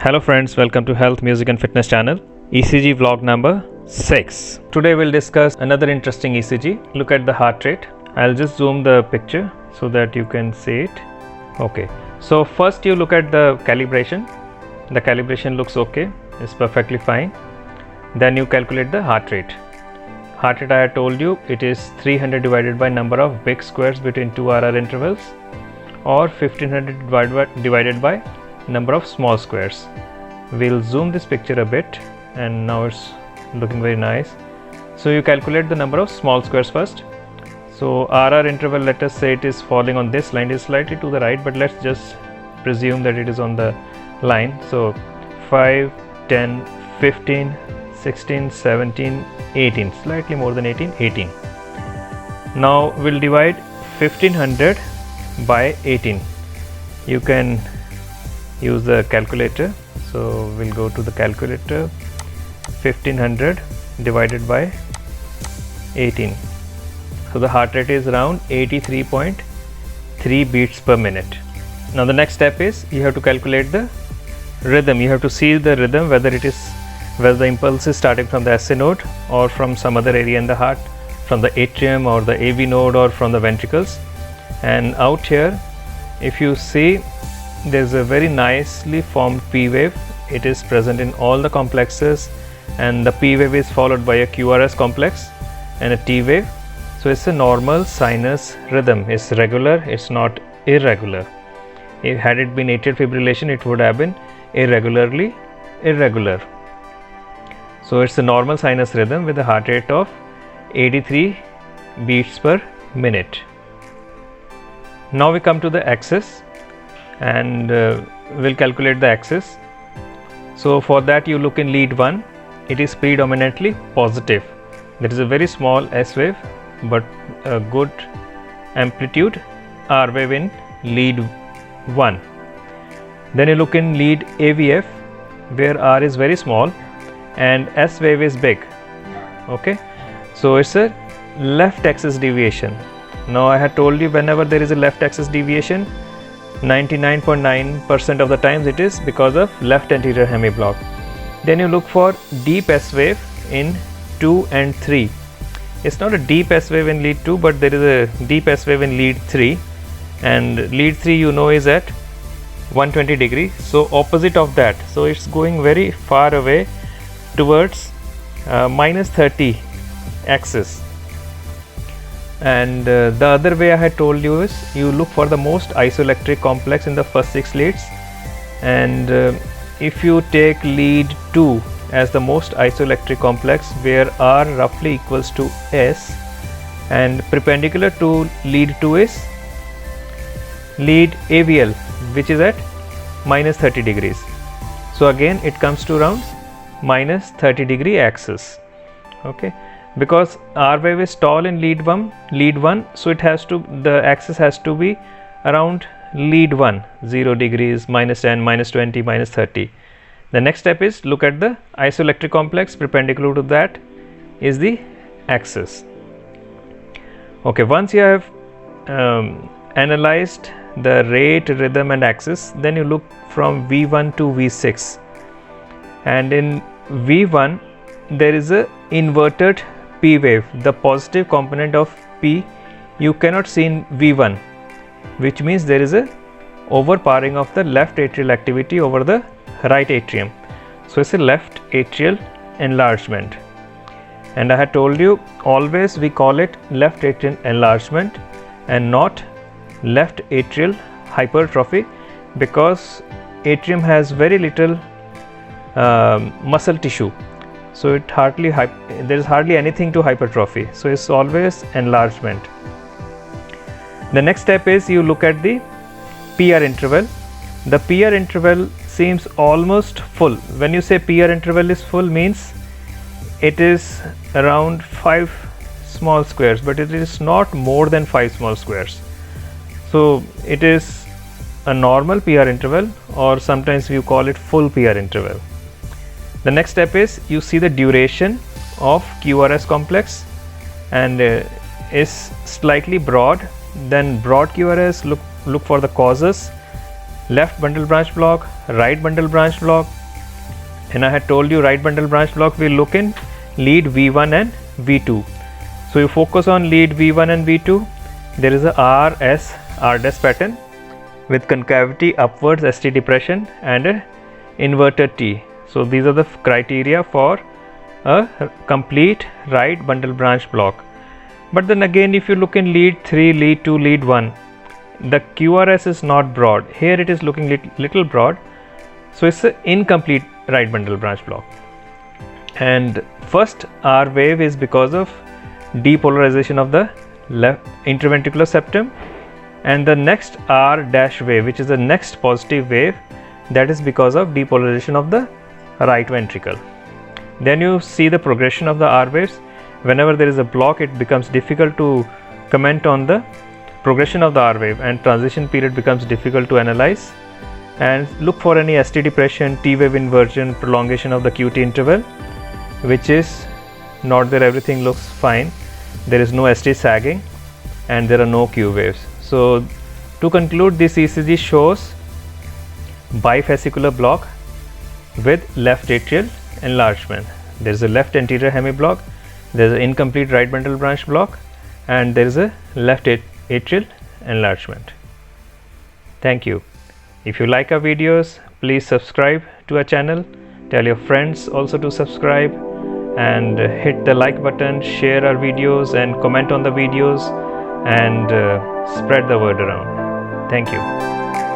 Hello friends, welcome to Health, Music and Fitness channel, ECG vlog number 6. Today we'll discuss another interesting ECG. Look at the heart rate. I'll just zoom the picture so that you can see it. Okay, so first you look at the calibration. The calibration looks okay, it's perfectly fine. Then you calculate the heart rate. Heart rate I had told you it is 300 divided by number of big squares between two RR intervals, or 1500 divided by number of small squares. We'll zoom this picture a bit, and now it's looking very nice. So you calculate the number of small squares first. So RR interval, let us say it is falling on this line, is slightly to the right, but let's just presume that it is on the line. So 5, 10, 15, 16, 17, 18, slightly more than 18. Now we'll divide 1500 by 18. You can use the calculator. So we'll go to the calculator. 1500 divided by 18. So the heart rate is around 83.3 beats per minute. Now the next step is you have to calculate the rhythm. You have to see the rhythm, whether the impulse is starting from the SA node or from some other area in the heart, from the atrium or the AV node or from the ventricles. And out here, if you see, there's a very nicely formed P wave. It is present in all the complexes, and the P wave is followed by a QRS complex and a T wave. So it's a normal sinus rhythm. It's regular, it's not irregular. Had it been atrial fibrillation, it would have been irregularly irregular. So it's a normal sinus rhythm with a heart rate of 83 beats per minute. Now we come to the axis, and we'll calculate the axis. So for that you look in lead 1. It is predominantly positive. There is a very small S wave but a good amplitude R wave in lead 1. Then you look in lead AVF, where R is very small and S wave is big. Okay, so it's a left axis deviation. Now I had told you, whenever there is a left axis deviation, 99.9% of the times it is because of left anterior hemiblock. Then you look for deep S wave in 2 and 3. It's not a deep S wave in lead 2, but there is a deep S wave in lead 3, and lead 3 you know is at 120 degrees, so opposite of that. So it's going very far away towards minus 30 axis. And the other way I had told you is you look for the most isoelectric complex in the first 6 leads, and if you take lead 2 as the most isoelectric complex, where R roughly equals to S, and perpendicular to lead 2 is lead AVL, which is at minus 30 degrees. So again it comes to around minus 30 degree axis. Okay, because R wave is tall in lead 1, so it has to, the axis has to be around lead 1, 0 degrees, minus 10, minus 20, minus 30. The next step is look at the isoelectric complex. Perpendicular to that is the axis. Okay, once you have analyzed the rate, rhythm and axis, then you look from V1 to V6, and in V1 there is a inverted P wave. The positive component of P you cannot see in V1, which means there is a overpowering of the left atrial activity over the right atrium. So it's a left atrial enlargement, and I had told you always we call it left atrial enlargement and not left atrial hypertrophy, because atrium has very little muscle tissue, so there is hardly anything to hypertrophy, so it's always enlargement. The next step is you look at the PR interval. The PR interval seems almost full. When you say PR interval is full, means it is around 5 small squares, but it is not more than 5 small squares. So it is a normal PR interval, or sometimes you call it full PR interval. The next step is you see the duration of QRS complex, and is slightly broad. Then broad QRS, look for the causes, left bundle branch block, right bundle branch block, and I had told you right bundle branch block will look in lead V1 and V2. So you focus on lead V1 and V2. There is a RS pattern with concavity upwards ST depression and a inverted T. So these are the criteria for a complete right bundle branch block. But then again, if you look in lead 3, lead 2, lead 1, the QRS is not broad. Here it is looking little broad. So it's an incomplete right bundle branch block. And first R wave is because of depolarization of the left interventricular septum, and the next R dash wave, which is the next positive wave, that is because of depolarization of the right ventricle. Then you see the progression of the R waves. Whenever there is a block, it becomes difficult to comment on the progression of the R wave, and transition period becomes difficult to analyze. And look for any ST depression, T wave inversion, prolongation of the QT interval, which is not there. Everything looks fine. There is no ST sagging and there are no Q waves. So to conclude, this ECG shows bifascicular block with left atrial enlargement. There is a left anterior hemiblock, there is an incomplete right bundle branch block, and there is a left atrial enlargement. Thank you. If you like our videos, please subscribe to our channel. Tell your friends also to subscribe, and hit the like button, share our videos and comment on the videos, and spread the word around. Thank you.